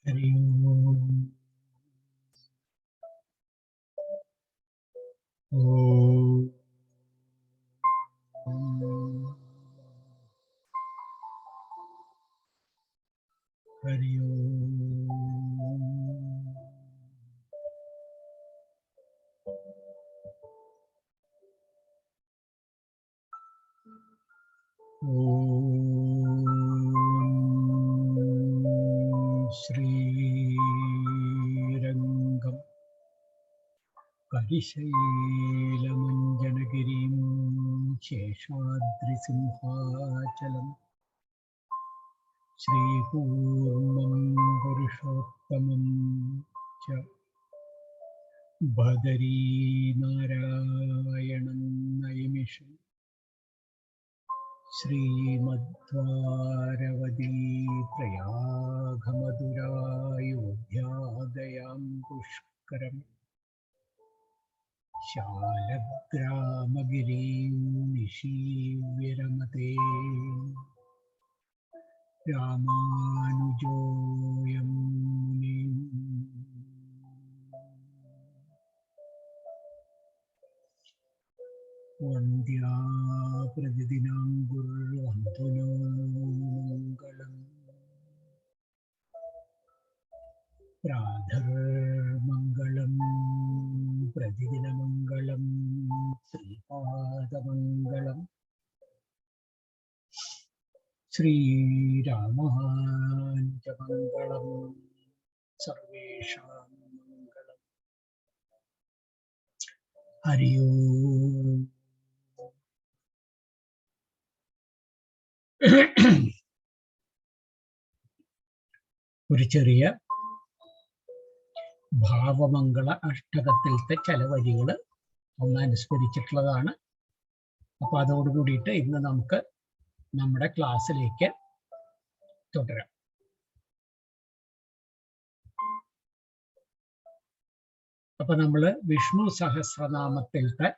हरि ओम। हरि श्रीरंगम कलिशैलमञ्जनगिरिं शेषाद्रिसिंहाचलम् श्रीकूर्मं पुरुषोत्तमं च बदरीनारायणं नैमिषम् श्रीमद्वारवती प्रयागमधुरायोध्यादयां पुष्करम् शालग्रामगिरिं निशीव्यरमते रामानुजोऽयं मुनिः। वन्द्या प्रतिदिनं गुरुर्वन्दनो मङ्गलम् प्रातर्मङ्गलं प्रतिदिनमङ्गलं श्रीपादमङ्गलं श्रीरामानुजमङ्गलं सर्वेषां मङ्गलम्। हरि ओम्। ഒരു ചെറിയ ഭാവമംഗള അഷ്ടകത്തിലത്തെ ചില വരികൾ ഒന്ന് അനുസ്മരിച്ചിട്ടുള്ളതാണ്. അപ്പൊ അതോട് കൂടിയിട്ട് ഇന്ന് നമുക്ക് നമ്മുടെ ക്ലാസ്സിലേക്ക് തുടരാം. അപ്പൊ നമ്മള് വിഷ്ണു സഹസ്രനാമത്തിലത്തെ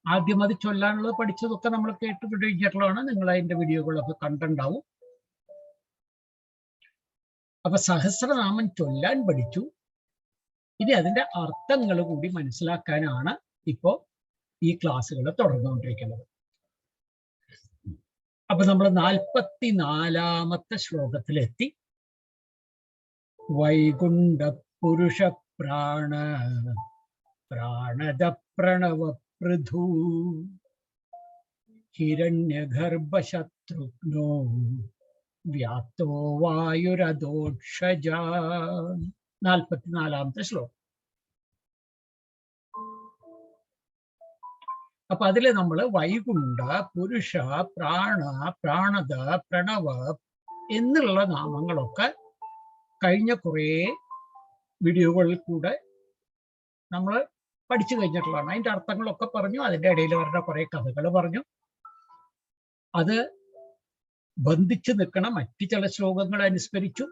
ആദ്യം അത് ചൊല്ലാനുള്ളത് പഠിച്ചതൊക്കെ നമ്മൾ കേട്ടുപിടിച്ചിട്ടുള്ളതാണ്. നിങ്ങൾ അതിന്റെ വീഡിയോകളൊക്കെ കണ്ടിട്ടുണ്ടാവും. അപ്പൊ സഹസ്രനാമം ചൊല്ലാൻ പഠിച്ചു. ഇനി അതിന്റെ അർത്ഥങ്ങൾ കൂടി മനസ്സിലാക്കാനാണ് ഇപ്പോ ഈ ക്ലാസ്സുകൾ തുടർന്നുകൊണ്ടിരിക്കുന്നത്. അപ്പൊ നമ്മൾ 44-ാമത്തെ ശ്ലോകത്തിലെത്തി. വൈകുണ്ഠ പുരുഷ പ്രാണ പ്രാണദ പ്രണവ പൃഥു ഹിരണ്യഗർഭശത്രുഘ്നോ വ്യാപ്തോ വായുരദോക്ഷജ. 44-ാമത്തെ ശ്ലോകം. അപ്പൊ അതില് നമ്മള് വൈകുണ്ഠ, പുരുഷ, പ്രാണ, പ്രാണദ, പ്രണവ എന്നുള്ള നാമങ്ങളൊക്കെ കഴിഞ്ഞ കുറേ വീഡിയോകളിൽ കൂടെ നമ്മൾ പഠിച്ചു കഴിഞ്ഞിട്ടുള്ളതാണ്. അതിന്റെ അർത്ഥങ്ങളൊക്കെ പറഞ്ഞു. അതിന്റെ ഇടയിൽ വരുന്ന കുറെ കഥകൾ പറഞ്ഞു. അത് ബന്ധിച്ചു നിൽക്കണ മറ്റു ചില ശ്ലോകങ്ങൾ അനുസ്മരിച്ചു.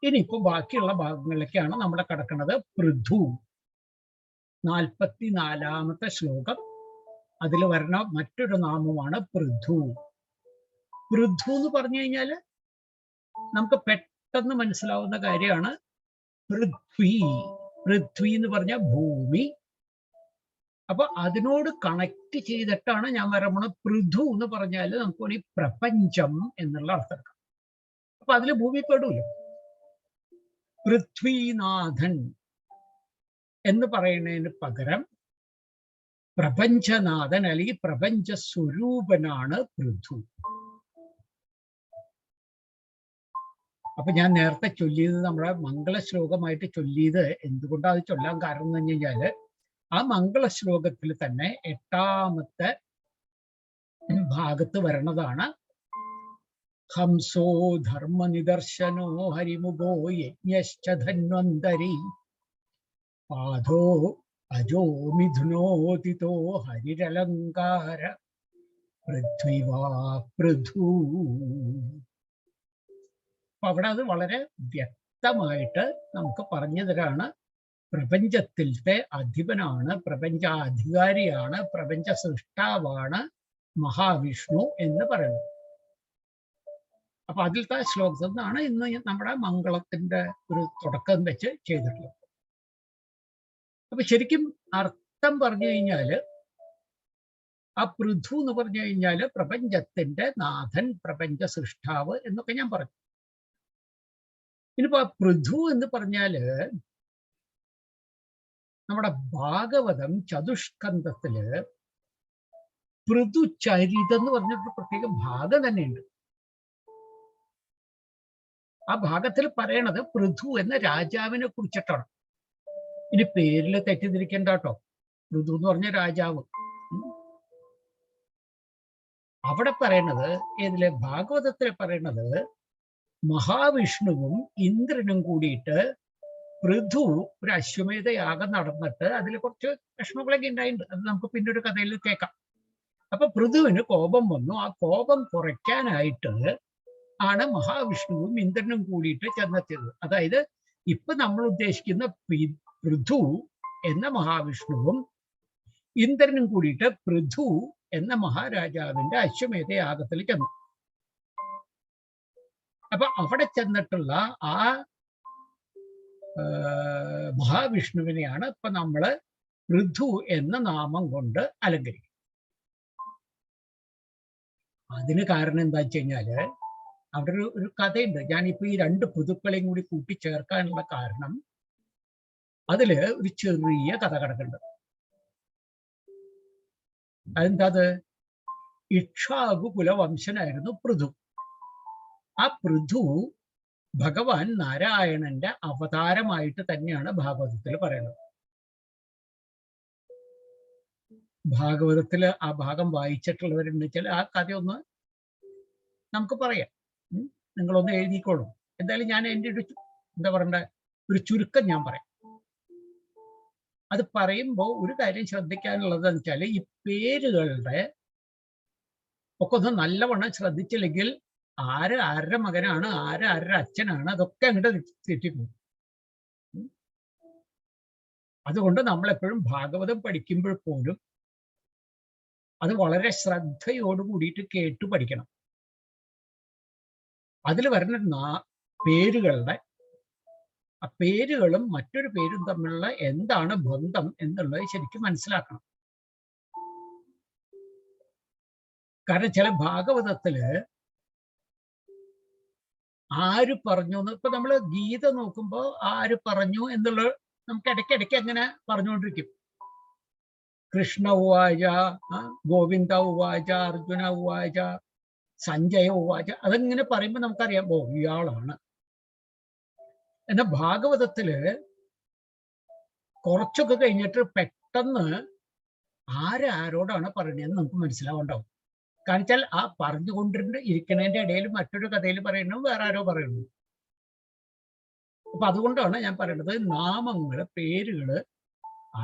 ഇനിയിപ്പോ ബാക്കിയുള്ള ഭാഗങ്ങളിലേക്കാണ് നമ്മൾ കടക്കുന്നത്. പൃഥു 44-ാമത്തെ ശ്ലോകം. അതിൽ വരുന്ന മറ്റൊരു നാമമാണ് പൃഥു. പൃഥു എന്ന് പറഞ്ഞു കഴിഞ്ഞാല് നമുക്ക് പെട്ടെന്ന് മനസ്സിലാവുന്ന കാര്യമാണ്. പൃഥ്വി, പൃഥ്വി എന്ന് പറഞ്ഞ ഭൂമി. അപ്പൊ അതിനോട് കണക്ട് ചെയ്തിട്ടാണ് ഞാൻ പറയുന്നത്. പൃഥു എന്ന് പറഞ്ഞാൽ നമുക്ക് വേണമെങ്കിൽ പ്രപഞ്ചം എന്നുള്ള അർത്ഥം. അപ്പൊ അതില് ഭൂമി പെടൂല്ലോ. പൃഥ്വിനാഥൻ എന്ന് പറയുന്നതിന് പകരം പ്രപഞ്ചനാഥൻ അല്ലെങ്കിൽ പ്രപഞ്ച സ്വരൂപനാണ് പൃഥു. അപ്പൊ ഞാൻ നേരത്തെ ചൊല്ലിയത് നമ്മുടെ മംഗളശ്ലോകമായിട്ട് ചൊല്ലിയത് എന്തുകൊണ്ടാണ് അത് ചൊല്ലാൻ കാരണം എന്ന് പറഞ്ഞു കഴിഞ്ഞാല് ആ മംഗളശ്ലോകത്തിൽ തന്നെ 8-ാമത്തെ ഭാഗത്ത് വരണതാണ്. ഹംസോ ധർമ്മനിദർശനോ ഹരിമുഖോ യജ്ഞശ്ച ധന്വന്തരി പാദോ അജോ മിഥുനോതിതോ ഹരിരലങ്കാര പൃഥ്വിവാ പൃഥു. അപ്പൊ അവിടെ അത് വളരെ വ്യക്തമായിട്ട് നമുക്ക് പറഞ്ഞു തരാണ്. പ്രപഞ്ചത്തിലത്തെ അധിപനാണ്, പ്രപഞ്ചാധികാരിയാണ്, പ്രപഞ്ച സൃഷ്ടാവാണ് മഹാവിഷ്ണു എന്ന് പറയുന്നത്. അപ്പൊ അതിലത്തെ ശ്ലോകത്തിൽ നിന്നാണ് ഇന്ന് നമ്മുടെ മംഗളത്തിന്റെ ഒരു തുടക്കം വെച്ച് ചെയ്തിട്ടുള്ളത്. അപ്പൊ ശരിക്കും അർത്ഥം പറഞ്ഞു കഴിഞ്ഞാല് ആ പൃഥു എന്ന് പറഞ്ഞു കഴിഞ്ഞാല് പ്രപഞ്ചത്തിന്റെ നാഥൻ, പ്രപഞ്ച സൃഷ്ടാവ് എന്നൊക്കെ ഞാൻ പറഞ്ഞു. ഇനിയിപ്പോ ആ പൃഥു എന്ന് പറഞ്ഞാല് നമ്മുടെ ഭാഗവതം ചതുഷ്കന്ധത്തില് പൃഥുചരിതം എന്ന് പറഞ്ഞിട്ട് പ്രത്യേക ഭാഗം തന്നെയുണ്ട്. ആ ഭാഗത്തിൽ പറയണത് പൃഥു എന്ന രാജാവിനെ കുറിച്ചിട്ടാണ്. ഇനി പേരിൽ തെറ്റിദ്ധരിക്കേണ്ട കേട്ടോ. പൃഥു എന്ന് പറഞ്ഞ രാജാവ്. അവിടെ പറയണത്, ഏതിലെ ഭാഗവതത്തിൽ പറയണത്, മഹാവിഷ്ണുവും ഇന്ദ്രനും കൂടിയിട്ട് പൃഥു ഒരു അശ്വമേധ യാഗം നടന്നിട്ട് അതിൽ കുറച്ച് വിഷമങ്ങളൊക്കെ ഉണ്ടായിട്ടുണ്ട്. അത് നമുക്ക് പിന്നെ ഒരു കഥയിൽ കേൾക്കാം. അപ്പൊ പൃഥുവിന് കോപം വന്നു. ആ കോപം കുറയ്ക്കാനായിട്ട് ആണ് മഹാവിഷ്ണുവും ഇന്ദ്രനും കൂടിയിട്ട് ചെന്നെത്തിയത്. അതായത് ഇപ്പൊ നമ്മൾ ഉദ്ദേശിക്കുന്ന പൃഥു എന്ന മഹാവിഷ്ണുവും ഇന്ദ്രനും കൂടിയിട്ട് പൃഥു എന്ന മഹാരാജാവിന്റെ അശ്വമേധ യാഗത്തിൽ ചെന്നു. അപ്പൊ അവിടെ ചെന്നിട്ടുള്ള ആ മഹാവിഷ്ണുവിനെയാണ് ഇപ്പൊ നമ്മള് പൃഥു എന്ന നാമം കൊണ്ട് അലങ്കരിക്കുന്നത്. അതിന് കാരണം എന്താ വെച്ച് കഴിഞ്ഞാല് അവിടെ ഒരു കഥയുണ്ട്. ഞാനിപ്പോ ഈ രണ്ട് പൃഥുക്കളെയും കൂടി കൂട്ടിച്ചേർക്കാനുള്ള കാരണം അതില് ഒരു ചെറിയ കഥ കിടക്കുന്നുണ്ട്. അതെന്താത്? ഇക്ഷ്വാകു കുലവംശനായിരുന്നു പൃഥു. ആ പൃഥു ഭഗവാൻ നാരായണന്റെ അവതാരമായിട്ട് തന്നെയാണ് ഭാഗവതത്തിൽ പറയുന്നത്. ഭാഗവതത്തില് ആ ഭാഗം വായിച്ചിട്ടുള്ളവരുണ്ട് വെച്ചാൽ ആ കഥയൊന്ന് നമുക്ക് പറയാം. നിങ്ങളൊന്ന് എഴുതിക്കോളും. എന്തായാലും ഞാൻ എൻ്റെ ഒരു എന്താ പറയണ്ട ഒരു ചുരുക്കം ഞാൻ പറയാം. അത് പറയുമ്പോൾ ഒരു കാര്യം ശ്രദ്ധിക്കാനുള്ളത് എന്ന് വെച്ചാൽ ഈ പേരുകളുടെ ഒക്കെ ഒന്ന് നല്ലവണ്ണം ശ്രദ്ധിച്ചില്ലെങ്കിൽ ആരുടെ മകനാണ്, ആരുടെ അച്ഛനാണ്, അതൊക്കെ അങ്ങോട്ട് തെറ്റിപ്പോകും. അതുകൊണ്ട് നമ്മളെപ്പോഴും ഭാഗവതം പഠിക്കുമ്പോൾ പോലും അത് വളരെ ശ്രദ്ധയോട് കൂടിയിട്ട് കേട്ടു പഠിക്കണം. അതിൽ വരുന്ന പേരുകളുടെ ആ പേരുകളും മറ്റൊരു പേരും തമ്മിലുള്ള എന്താണ് ബന്ധം എന്നുള്ളത് ശരിക്കും മനസ്സിലാക്കണം. കാരണം ചില ഭാഗവതത്തില് ആര് പറഞ്ഞു എന്ന്, ഇപ്പൊ നമ്മള് ഗീത നോക്കുമ്പോ ആര് പറഞ്ഞു എന്നുള്ള നമുക്ക് ഇടയ്ക്കിടയ്ക്ക് അങ്ങനെ പറഞ്ഞുകൊണ്ടിരിക്കും. കൃഷ്ണ ഉവാച, ഗോവിന്ദ ഉവാച, അർജുന ഉവാച, സഞ്ജയ ഉവാച, അതെങ്ങനെ പറയുമ്പോൾ നമുക്കറിയാം ഓ ഇയാളാണ്. എന്നാൽ ഭാഗവതത്തില് കുറച്ചൊക്കെ കഴിഞ്ഞിട്ട് പെട്ടെന്ന് ആരോടാണ് പറയുന്നതെന്ന് നമുക്ക് മനസ്സിലാവുണ്ടാവും. കാരണം വെച്ചാൽ ആ ഇരിക്കണതിന്റെ ഇടയിൽ മറ്റൊരു കഥയിൽ പറയുന്നു, വേറെ ആരോ പറയുന്നു. അപ്പൊ അതുകൊണ്ടാണ് ഞാൻ പറയുന്നത് നാമങ്ങള്, പേരുകള്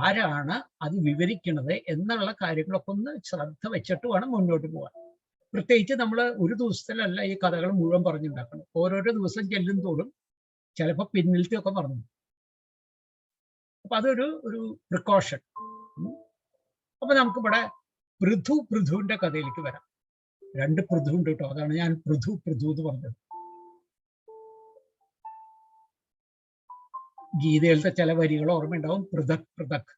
ആരാണ് അത് വിവരിക്കുന്നത് എന്നുള്ള കാര്യങ്ങളൊക്കെ ഒന്ന് ശ്രദ്ധ വെച്ചിട്ട് വേണം മുന്നോട്ട് പോകാൻ. പ്രത്യേകിച്ച് നമ്മൾ ഒരു ദിവസത്തിലല്ല ഈ കഥകൾ മുഴുവൻ പറഞ്ഞുണ്ടാക്കണം. ഓരോരോ ദിവസം ചെല്ലും തോറും ചിലപ്പോൾ പിന്നിലത്തെ ഒക്കെ പറഞ്ഞു. അപ്പൊ അതൊരു പ്രിക്കോഷൻ. അപ്പൊ നമുക്കിവിടെ പൃഥുവിന്റെ കഥയിലേക്ക് വരാം. രണ്ട് പൃഥു ഉണ്ട് കേട്ടോ, അതാണ് ഞാൻ പൃഥു എന്ന് പറഞ്ഞത്. ഗീതയിലത്തെ ചില വരികൾ ഓർമ്മയുണ്ടാവും. പൃഥക്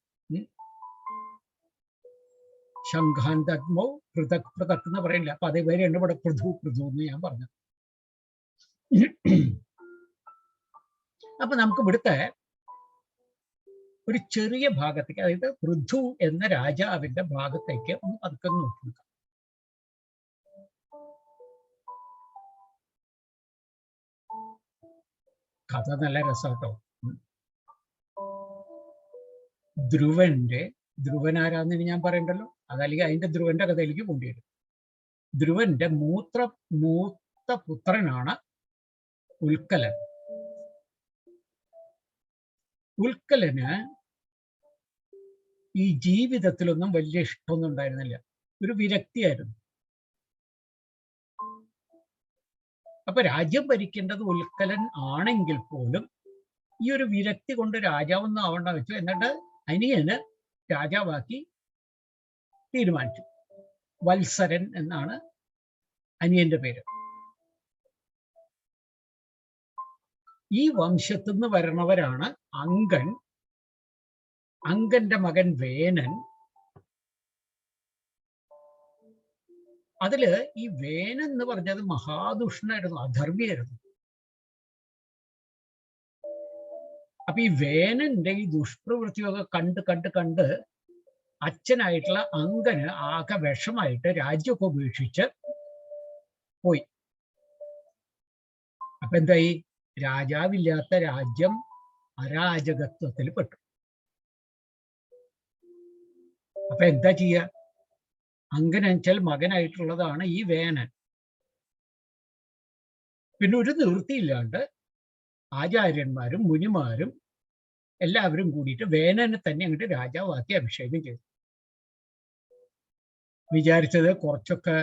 ശംഖാന്തമോ പൃഥക് എന്ന് പറയില്ല. അപ്പൊ അതേവരെയാണ് ഇവിടെ പൃഥു എന്ന് ഞാൻ പറഞ്ഞത്. അപ്പൊ നമുക്ക് ഇവിടുത്തെ ഒരു ചെറിയ ഭാഗത്തേക്ക്, അതായത് പൃഥു എന്ന രാജാവിന്റെ ഭാഗത്തേക്ക് ഒന്ന് പതുക്കെ നോക്കുക. കഥ നല്ല രസമാട്ടോ. ധ്രുവൻ ആരാന്ന് ഞാൻ പറയണ്ടല്ലോ, അതല്ലെങ്കിൽ അതിന്റെ ധ്രുവന്റെ കഥയിലേക്ക് കൊണ്ടുവരും. ധ്രുവന്റെ മൂത്ത പുത്രനാണ് ഉൽക്കലൻ. ഉൽക്കലന് ഈ ജീവിതത്തിലൊന്നും വലിയ ഇഷ്ടമൊന്നും ഉണ്ടായിരുന്നില്ല, ഒരു വിരക്തിയായിരുന്നു. അപ്പൊ രാജ്യം ഭരിക്കേണ്ടത് ഉൽക്കലൻ ആണെങ്കിൽ പോലും ഈ ഒരു വിരക്തി കൊണ്ട് രാജാവൊന്നും ആവണ്ട വെച്ചു. എന്നിട്ട് അനിയന് രാജാവാക്കി തീരുമാനിച്ചു. വത്സരൻ എന്നാണ് അനിയന്റെ പേര്. ഈ വംശത്തിൽ നിന്ന് വരുന്നവരാണ് അങ്കൻ, അങ്കന്റെ മകൻ വേനൻ. അതില് ഈ വേനൻ എന്ന് പറഞ്ഞത് മഹാദുഷ്ടനായിരുന്നു, അധർമ്മിയായിരുന്നു. അപ്പൊ ഈ വേനന്റെ ഈ ദുഷ്പ്രവൃത്തിയൊക്കെ കണ്ട് കണ്ട് കണ്ട് അച്ഛനായിട്ടുള്ള അങ്കന് ആകെ വിഷമായിട്ട് രാജ്യമൊക്കെ ഉപേക്ഷിച്ച് പോയി. അപ്പൊ എന്തായി? രാജാവില്ലാത്ത രാജ്യം അരാജകത്വത്തിൽ പെട്ടു. അപ്പൊ എന്താ ചെയ്യുക? അങ്കനെച്ചാൽ മകനായിട്ടുള്ളതാണ് ഈ വേനൻ. പിന്നെ ഒരു നിവൃത്തിയില്ലാണ്ട് ആചാര്യന്മാരും മുനിമാരും എല്ലാവരും കൂടിയിട്ട് വേനനെ തന്നെ അങ്ങോട്ട് രാജാവാക്കി അഭിഷേകം ചെയ്തു. വിചാരിച്ചത് കുറച്ചൊക്കെ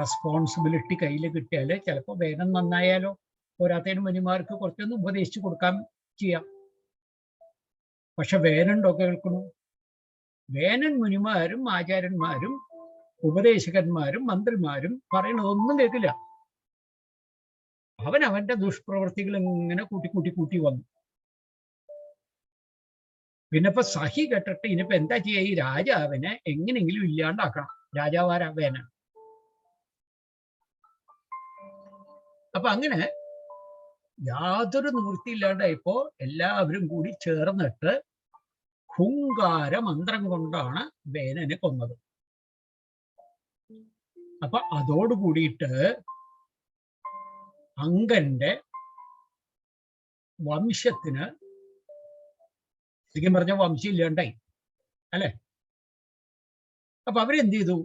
റെസ്പോൺസിബിലിറ്റി കയ്യിൽ കിട്ടിയാൽ ചിലപ്പോൾ വേനൻ നന്നായാലോ, പോരാത്തതിന് മുനിമാർക്ക് കുറച്ചൊന്ന് ഉപദേശിച്ചു കൊടുക്കാൻ ചെയ്യാം. പക്ഷെ വേനൻ കേൾക്കണു. വേനൻ മുനിമാരും ആചാര്യന്മാരും ഉപദേശകന്മാരും മന്ത്രിമാരും പറയണതൊന്നും കേൾക്കില്ല. അവന്റെ ദുഷ്പ്രവൃത്തികൾ ഇങ്ങനെ കൂട്ടി വന്നു. പിന്നെ ഇപ്പൊ സഹി കെട്ടിട്ട് ഇനിയിപ്പോ എന്താ ചെയ്യുക? ഈ രാജാവിനെ എങ്ങനെയെങ്കിലും ഇല്ലാണ്ടാക്കണം. രാജാവാരാ? വേനൻ. അപ്പൊ അങ്ങനെ യാതൊരു നിവൃത്തിയില്ലാണ്ടായപ്പോ എല്ലാവരും കൂടി ചേർന്നിട്ട് ഹുങ്കാര മന്ത്രം കൊണ്ടാണ് വേനനെ കൊന്നത്. അപ്പൊ അതോട് കൂടിയിട്ട് അങ്കന്റെ വംശത്തിന് ശരിക്കും പറഞ്ഞ വംശം ഇല്ലാണ്ടായി, അല്ലെ? അപ്പൊ അവരെന്ത് ചെയ്തു?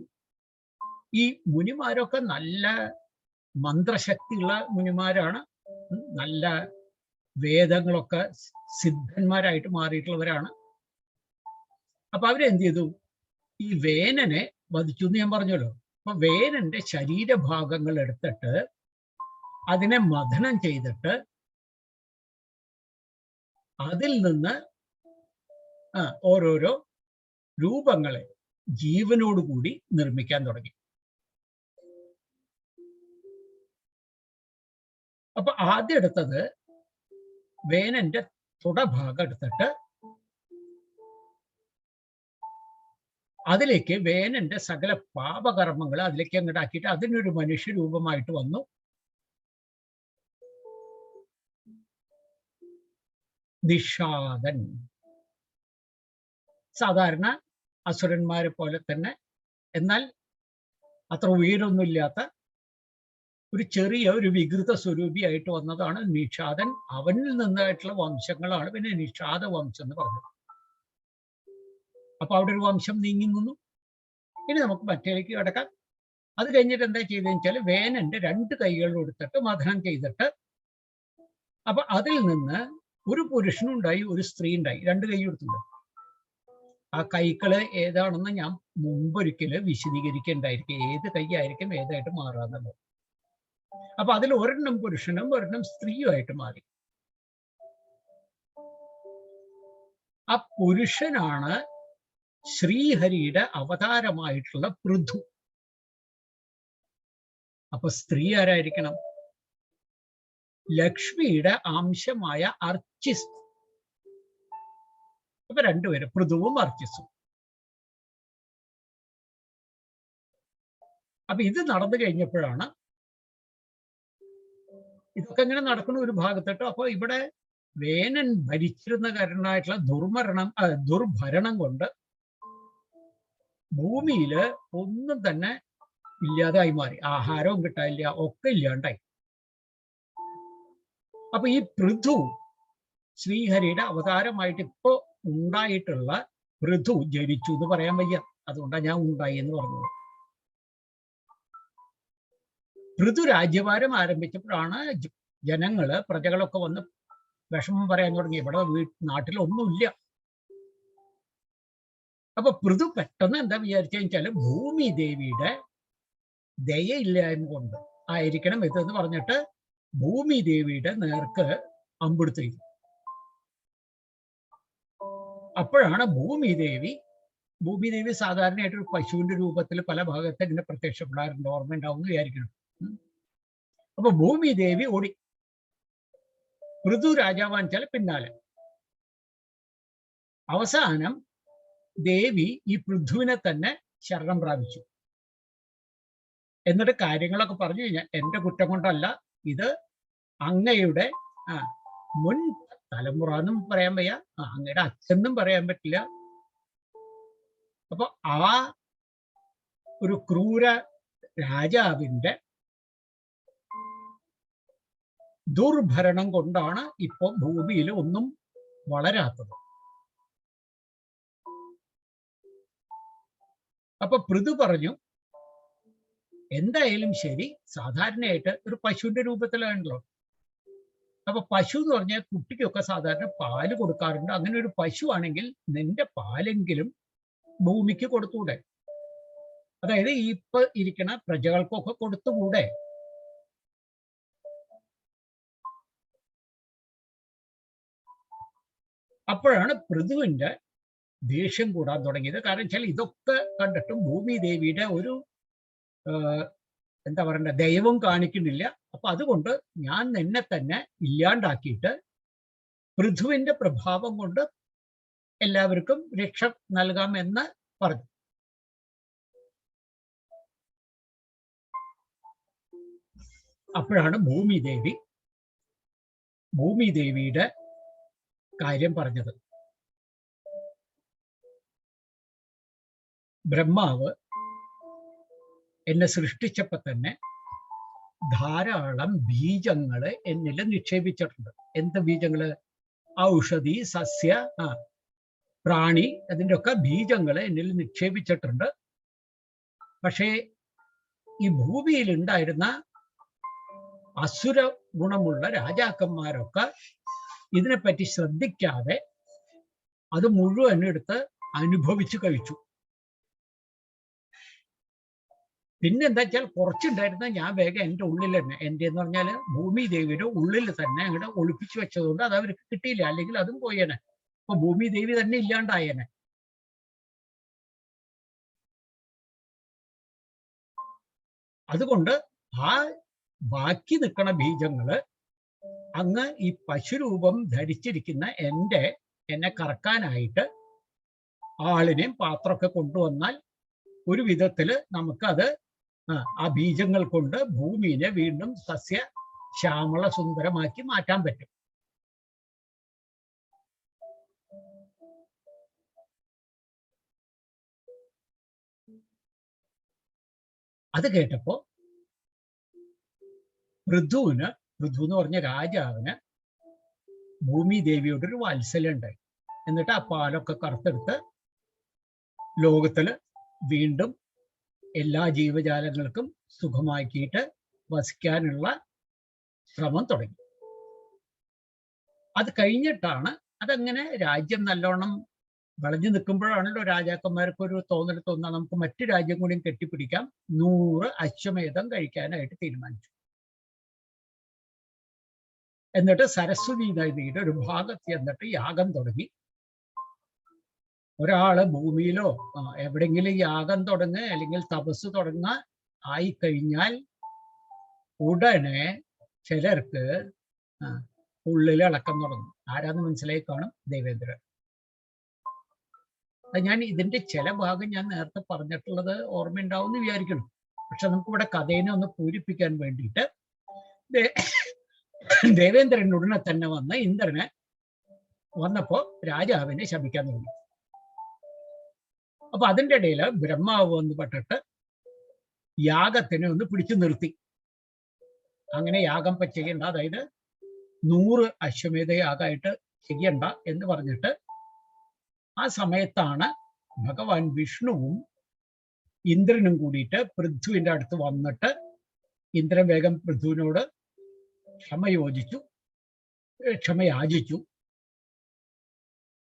ഈ മുനിമാരൊക്കെ നല്ല മന്ത്രശക്തിയുള്ള മുനിമാരാണ്, നല്ല വേദങ്ങളൊക്കെ സിദ്ധന്മാരായിട്ട് മാറിയിട്ടുള്ളവരാണ്. അപ്പൊ അവരെന്ത് ചെയ്തു? ഈ വേനനെ വധിച്ചു എന്ന് ഞാൻ പറഞ്ഞല്ലോ. അപ്പൊ വേനന്റെ ശരീരഭാഗങ്ങൾ എടുത്തിട്ട് അതിനെ മഥനം ചെയ്തിട്ട് അതിൽ നിന്ന് ഓരോരോ രൂപങ്ങളെ ജീവനോടുകൂടി നിർമ്മിക്കാൻ തുടങ്ങി. അപ്പൊ ആദ്യം എടുത്തത് വേനന്റെ തുടഭാഗം എടുത്തിട്ട് അതിലേക്ക് വേനന്റെ സകല പാപകർമ്മങ്ങൾ അതിലേക്ക് അങ്ങോട്ടാക്കിയിട്ട് അതിനൊരു മനുഷ്യരൂപമായിട്ട് വന്നു. നിഷാദൻ. സാധാരണ അസുരന്മാരെ പോലെ തന്നെ, എന്നാൽ അത്ര ഉയരൊന്നുമില്ലാത്ത ഒരു ചെറിയ ഒരു വികൃത സ്വരൂപിയായിട്ട് വന്നതാണ് നിഷാദൻ. അവനിൽ നിന്നായിട്ടുള്ള വംശങ്ങളാണ് പിന്നെ നിഷാദ വംശം എന്ന് പറഞ്ഞത്. അപ്പൊ അവിടെ ഒരു വംശം നീങ്ങി നിന്നു. ഇനി നമുക്ക് മറ്റേക്ക് കിടക്കാം. അത് കഴിഞ്ഞിട്ട് എന്താ ചെയ്തതെന്ന് വെച്ചാൽ വേനന്റെ 2 കൈകളും എടുത്തിട്ട് മഥനം ചെയ്തിട്ട് അപ്പൊ അതിൽ നിന്ന് ഒരു പുരുഷനുണ്ടായി, ഒരു സ്ത്രീ ഉണ്ടായി. 2 കൈ എടുത്തിട്ടുണ്ട്. ആ കൈകള് ഏതാണെന്ന് ഞാൻ മുമ്പൊരിക്കല് വിശദീകരിക്കേണ്ടായിരിക്കും. ഏത് കൈ ആയിരിക്കും ഏതായിട്ട് മാറാന്നുള്ളത്. അപ്പൊ അതിൽ ഒരെണ്ണം പുരുഷനും ഒരെണ്ണം സ്ത്രീയുമായിട്ട് മാറി. ആ പുരുഷനാണ് ശ്രീഹരിയുടെ അവതാരമായിട്ടുള്ള പൃഥു. അപ്പൊ സ്ത്രീ ആരായിരിക്കണം? ലക്ഷ്മിയുടെ അംശമായ അർച്ചിസ്. അപ്പൊ 2 പേര്, പൃഥുവും അർച്ചിസും. അപ്പൊ ഇത് നടന്നു കഴിഞ്ഞപ്പോഴാണ് ഇതൊക്കെ ഇങ്ങനെ നടക്കുന്ന ഒരു ഭാഗത്തിട്ടോ. അപ്പൊ ഇവിടെ വേനൻ ഭരിച്ചിരുന്ന കാരണമായിട്ടുള്ള ദുർഭരണം കൊണ്ട് ഭൂമിയില് ഒന്നും തന്നെ ഇല്ലാതായി മാറി. ആഹാരവും കിട്ടാനില്ല, ഒക്കെ ഇല്ലാണ്ടായി. അപ്പൊ ഈ പൃഥു ശ്രീഹരിയുടെ അവതാരമായിട്ട് ഇപ്പോ ഉണ്ടായിട്ടുള്ള പൃഥു ജനിച്ചു എന്ന് പറയാൻ വയ്യ. അതുകൊണ്ടാണ് ഞാൻ ഉണ്ടായി എന്ന് പറഞ്ഞത്. പൃഥു രാജ്യഭാരം ആരംഭിച്ചപ്പോഴാണ് ജനങ്ങള് പ്രജകളൊക്കെ വന്ന് വിഷമം പറയാൻ തുടങ്ങി. ഇവിടെ നാട്ടിലൊന്നുമില്ല. അപ്പൊ പൃഥു പെട്ടെന്ന് എന്താ വിചാരിച്ചെന്ന് വെച്ചാല് ഭൂമി ദേവിയുടെ ദയയില്ലായ്മ കൊണ്ട് ആയിരിക്കണം ഇതെന്ന് പറഞ്ഞിട്ട് ഭൂമി ദേവിയുടെ നേർക്ക് അമ്പെടുത്തു. അപ്പോഴാണ് ഭൂമി ദേവി സാധാരണയായിട്ട് ഒരു പശുവിന്റെ രൂപത്തിൽ പല ഭാഗത്ത് ഇങ്ങനെ പ്രത്യക്ഷപ്പെടാറുണ്ട്. ഓർമ്മ ഉണ്ടാവും എന്ന് വിചാരിക്കണം. അപ്പൊ ഭൂമി ദേവി ഓടി. പൃഥു രാജാവാന്ന് വെച്ചാൽ പിന്നാലെ. അവസാനം ദേവി ഈ പൃഥുവിനെ തന്നെ ശരണം പ്രാപിച്ചു. എന്നിട്ട് കാര്യങ്ങളൊക്കെ പറഞ്ഞു കഴിഞ്ഞാൽ എന്റെ കുറ്റം കൊണ്ടല്ല, ഇത് അങ്ങയുടെ മുൻ തലമുറ എന്നും പറയാൻ വയ്യ, അങ്ങയുടെ അച്ഛനും പറയാൻ പറ്റില്ല. അപ്പൊ ആ ഒരു ക്രൂര രാജാവിന്റെ ദുർഭരണം കൊണ്ടാണ് ഇപ്പൊ ഭൂമിയിൽ ഒന്നും വളരാത്തത്. അപ്പൊ പൃഥു പറഞ്ഞു, എന്തായാലും ശരി, സാധാരണയായിട്ട് ഒരു പശുവിന്റെ രൂപത്തിലാണല്ലോ. അപ്പൊ പശു എന്ന് പറഞ്ഞാൽ കുട്ടിക്കൊക്കെ സാധാരണ പാല് കൊടുക്കാറുണ്ട്. അങ്ങനെ ഒരു പശു ആണെങ്കിൽ നിന്റെ പാലെങ്കിലും ഭൂമിക്ക് കൊടുത്തൂടെ? അതായത് ഇപ്പൊ ഇരിക്കുന്ന പ്രജകൾക്കൊക്കെ കൊടുത്തുകൂടെ? അപ്പോഴാണ് പൃഥുവിന്റെ ദേഷ്യം കൂടാൻ തുടങ്ങിയത്. കാരണം വെച്ചാൽ ഇതൊക്കെ കണ്ടിട്ടും ഭൂമി ദേവിയുടെ ഒരു എന്താ പറയണ്ട ദൈവം കാണിക്കുന്നില്ല. അപ്പൊ അതുകൊണ്ട് ഞാൻ നിന്നെ തന്നെ ഇല്ലാണ്ടാക്കിയിട്ട് പൃഥുവിന്റെ പ്രഭാവം കൊണ്ട് എല്ലാവർക്കും രക്ഷ നൽകാം എന്ന് പറഞ്ഞു. അപ്പോഴാണ് ഭൂമി ദേവിയുടെ കാര്യം പറഞ്ഞത്. ബ്രഹ്മാവ് എന്നെ സൃഷ്ടിച്ചപ്പോ തന്നെ ധാരാളം ബീജങ്ങള് എന്നിൽ നിക്ഷേപിച്ചിട്ടുണ്ട്. എന്ത് ബീജങ്ങള്? ഔഷധി, സസ്യ, പ്രാണി, അതിൻ്റെ ഒക്കെ ബീജങ്ങള് എന്നിൽ നിക്ഷേപിച്ചിട്ടുണ്ട്. പക്ഷേ ഈ ഭൂമിയിൽ ഉണ്ടായിരുന്ന അസുര ഗുണമുള്ള രാജാക്കന്മാരൊക്കെ ഇതിനെപ്പറ്റി ശ്രദ്ധിക്കാതെ അത് മുഴുവൻ എടുത്ത് അനുഭവിച്ചു കഴിച്ചു. പിന്നെന്താ വെച്ചാൽ കുറച്ചുണ്ടായിരുന്ന ഞാൻ വേഗം എൻ്റെ ഉള്ളിൽ തന്നെ, എൻ്റെ എന്ന് പറഞ്ഞാൽ ഭൂമി ദേവിയുടെ ഉള്ളിൽ തന്നെ അങ്ങോട്ട് ഒളിപ്പിച്ചു വെച്ചതുകൊണ്ട് അത് അവർക്ക് കിട്ടിയില്ല. അല്ലെങ്കിൽ അതും പോയേനെ. അപ്പൊ ഭൂമി ദേവി തന്നെ ഇല്ലാണ്ടായേനെ. അതുകൊണ്ട് ആ ബാക്കി നിൽക്കുന്ന ബീജങ്ങള് അങ്ങ് ഈ പശുരൂപം ധരിച്ചിരിക്കുന്ന എന്നെ കറക്കാനായിട്ട് ആളിനെയും പാത്രമൊക്കെ കൊണ്ടുവന്നാൽ ഒരു വിധത്തില് നമുക്കത് ആ ബീജങ്ങൾ കൊണ്ട് ഭൂമിയെ വീണ്ടും സസ്യ ശ്യാമള സുന്ദരമാക്കി മാറ്റാൻ പറ്റും. അത് കേട്ടപ്പോ പൃഥു എന്ന് പറഞ്ഞ രാജാവിന് ഭൂമി ദേവിയോട് ഒരു വാത്സല്യം ഉണ്ടായി. എന്നിട്ട് ആ പാലൊക്കെ കറുത്തെടുത്ത് ലോകത്തില് വീണ്ടും എല്ലാ ജീവജാലങ്ങൾക്കും സുഖമാക്കിയിട്ട് വസിക്കാനുള്ള ശ്രമം തുടങ്ങി. അത് കഴിഞ്ഞിട്ടാണ് അതങ്ങനെ രാജ്യം നല്ലോണം വളഞ്ഞു നിൽക്കുമ്പോഴാണല്ലോ രാജാക്കന്മാർക്ക് ഒരു തോന്നൽ തോന്നാൻ നമുക്ക് മറ്റു രാജ്യം കൂടിയും കെട്ടിപ്പിടിക്കാം. 100 അശ്വമേധം കഴിക്കാനായിട്ട് തീരുമാനിച്ചു. എന്നിട്ട് സരസ്വതി നദിയുടെ ഒരു ഭാഗത്ത് എന്നിട്ട് യാഗം തുടങ്ങി. ഒരാള് ഭൂമിയിലോ എവിടെങ്കിലും യാഗം തുടങ്ങുക അല്ലെങ്കിൽ തപസ് തുടങ്ങുക ആയിക്കഴിഞ്ഞാൽ ഉടനെ ചിലർക്ക് ഉള്ളിൽ ഇളക്കം തുടങ്ങും. ആരാന്ന് മനസ്സിലായി കാണും, ദേവേന്ദ്രൻ. ഞാൻ ഇതിന്റെ ചില ഭാഗം ഞാൻ നേരത്തെ പറഞ്ഞിട്ടുള്ളത് ഓർമ്മയുണ്ടാവും എന്ന് വിചാരിക്കണം. പക്ഷെ നമുക്കിവിടെ കഥേനെ ഒന്ന് പൂരിപ്പിക്കാൻ വേണ്ടിയിട്ട് ദേവേന്ദ്രൻ ഉടനെ തന്നെ വന്ന് ഇന്ദ്രനെ വന്നപ്പോ രാജാവിനെ ശപിക്കാൻ തുടങ്ങി. അപ്പൊ അതിൻ്റെ ഇടയിൽ ബ്രഹ്മാവ് വന്ന് പെട്ടിട്ട് യാഗത്തിനെ ഒന്ന് പിടിച്ചു നിർത്തി. അങ്ങനെ യാഗം ചെയ്യണ്ട, അതായത് 100 അശ്വമേധ യാഗമായിട്ട് ചെയ്യണ്ട എന്ന് പറഞ്ഞിട്ട് ആ സമയത്താണ് ഭഗവാൻ വിഷ്ണുവും ഇന്ദ്രനും കൂടിയിട്ട് പൃഥ്വിന്റെ അടുത്ത് വന്നിട്ട് ഇന്ദ്രൻ വേഗം പൃഥ്വിനോട് ക്ഷമയാചിച്ചു.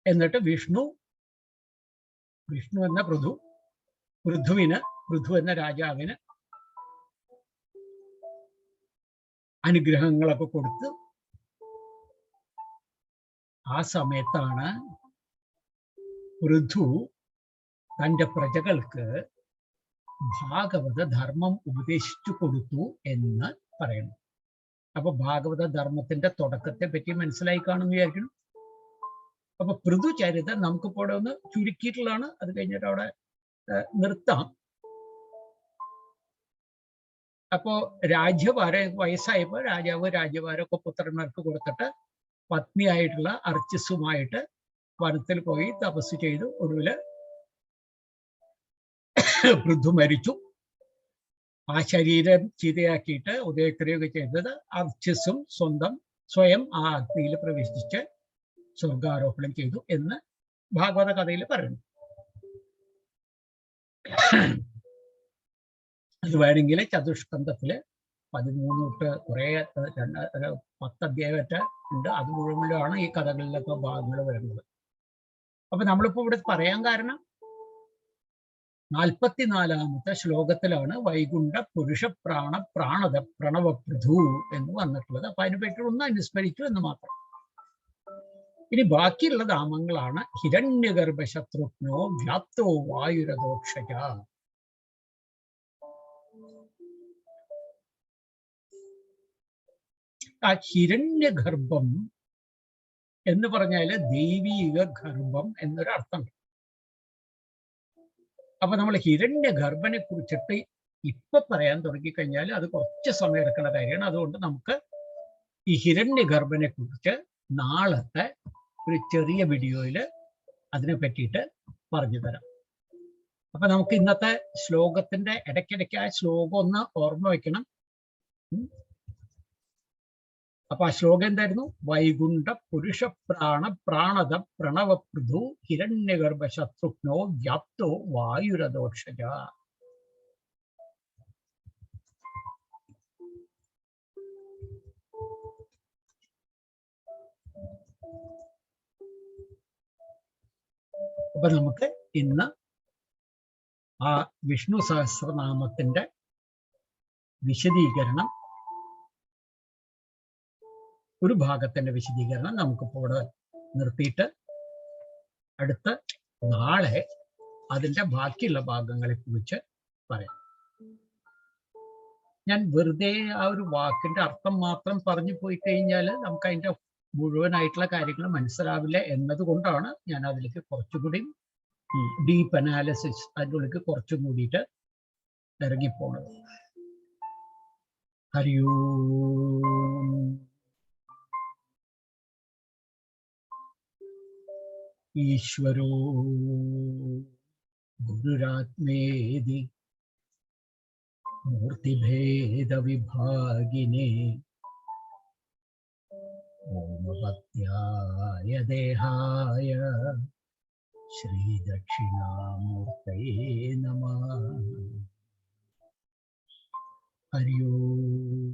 എന്നിട്ട് വിഷ്ണു എന്ന പൃഥു എന്ന രാജാവിന് അനുഗ്രഹങ്ങളൊക്കെ കൊടുത്ത് ആ സമയത്താണ് പൃഥു തൻ്റെ പ്രജകൾക്ക് ഭാഗവത ധർമ്മം ഉപദേശിച്ചു കൊടുത്തു എന്ന് പറയുന്നു. അപ്പൊ ഭാഗവത ധർമ്മത്തിന്റെ തുടക്കത്തെ പറ്റി മനസ്സിലായി കാണുമെന്ന് വിചാരിക്കണം. അപ്പൊ പൃഥുചരിതം നമുക്കിപ്പോൾ ഇവിടെ ഒന്ന് ചുരുക്കിയിട്ടുള്ളതാണ്. അത് കഴിഞ്ഞിട്ട് അവിടെ നിർത്താം. അപ്പോ രാജ്യഭാരം വയസ്സായപ്പോൾ രാജാവ് രാജ്യഭാരമൊക്കെ പുത്രന്മാർക്ക് കൊടുത്തിട്ട് പത്നിയായിട്ടുള്ള അർച്ചിസുമായിട്ട് വനത്തിൽ പോയി തപസ് ചെയ്തു. ഒടുവില് പൃഥു മരിച്ചു. ആ ശരീരം ചിതയാക്കിയിട്ട് ഉദയക്രിയൊക്കെ ചെയ്തത് അർച്ചിസും സ്വയം ആ അഗ്നിയിൽ പ്രവേശിച്ച് സ്വർഗാരോഹണം ചെയ്തു എന്ന് ഭാഗവത കഥയിൽ പറയുന്നു. അത് വേണമെങ്കിൽ ചതുഷ്കന്ധത്തില് 13 തൊട്ട് കുറെ 10 അധ്യായമൊക്കെ ഉണ്ട്. അത് മുഴുവനാണ് ഈ കഥകളിലൊക്കെ ഭാഗങ്ങൾ വരുന്നത്. അപ്പൊ നമ്മളിപ്പോ ഇവിടെ പറയാൻ കാരണം 44-ാമത്തെ ശ്ലോകത്തിലാണ് വൈകുണ്ഠ പുരുഷ പ്രാണത പ്രണവ പൃഥു എന്ന് വന്നിട്ടുള്ളത്. അപ്പൊ അതിനെപ്പറ്റി ഒന്ന് അനുസ്മരിച്ചു എന്ന് മാത്രം. ഇനി ബാക്കിയുള്ള നാമങ്ങളാണ് ഹിരണ്യഗർഭ ശത്രുഘ്നോ വ്യാപ്തോ വായുരദോക്ഷജ. ആ ഹിരണ്യഗർഭം എന്ന് പറഞ്ഞാല് ദൈവീക ഗർഭം എന്നൊരർത്ഥം. അപ്പൊ നമ്മൾ ഹിരണ്യഗർഭനെ കുറിച്ചിട്ട് ഇപ്പൊ പറയാൻ തുടങ്ങിക്കഴിഞ്ഞാൽ അത് കുറച്ച് സമയം എടുക്കുന്ന കാര്യമാണ്. അതുകൊണ്ട് നമുക്ക് ഈ ഹിരണ്യഗർഭനെ കുറിച്ച് നാളത്തെ ഒരു ചെറിയ വീഡിയോയിൽ അതിനെ പറ്റിയിട്ട് പറഞ്ഞു തരാം. അപ്പൊ നമുക്ക് ഇന്നത്തെ ശ്ലോകത്തിന്റെ ഇടയ്ക്കിടയ്ക്ക് ആ ശ്ലോകം ഒന്ന് ഓർമ്മ വയ്ക്കണം. അപ്പൊ ആ ശ്ലോകം എന്തായിരുന്നു? വൈകുണ്ഠ പുരുഷ പ്രാണത പ്രണവ പൃഥു ഹിരണ്യഗർഭ ശത്രുഘ്നോ വ്യാപ്തോ വായുരദോക്ഷജ. അപ്പൊ നമുക്ക് ഇന്ന് ആ വിഷ്ണു സഹസ്രനാമത്തിന്റെ വിശദീകരണം, ഒരു ഭാഗത്തിന്റെ വിശദീകരണം നമുക്കിപ്പോൾ ഇവിടെ നിർത്തിയിട്ട് അടുത്ത നാളെ അതിന്റെ ബാക്കിയുള്ള ഭാഗങ്ങളെ കുറിച്ച് പറയാം. ഞാൻ വെറുതെ ആ ഒരു വാക്കിന്റെ അർത്ഥം മാത്രം പറഞ്ഞു പോയി കഴിഞ്ഞാൽ നമുക്ക് അതിന്റെ മുഴുവനായിട്ടുള്ള കാര്യങ്ങൾ മനസ്സിലാവില്ല എന്നതുകൊണ്ടാണ് ഞാൻ അതിലേക്ക് കുറച്ചുകൂടി ഡീപ്പ് അനാലിസിസ് അതിൻ്റെ ഉള്ളിലേക്ക് കുറച്ചും കൂടിയിട്ട് ഇറങ്ങിപ്പോണത്. ഹരി ഓം. ഈശ്വരോ ഗുരുരാത്മേതി മൂർത്തിഭേദ വിഭാഗിനേ ഓമവത്യായ ദേഹായ ശ്രീദക്ഷിണാമൂർത്തയേ നമഃ. ഹരി ഓം.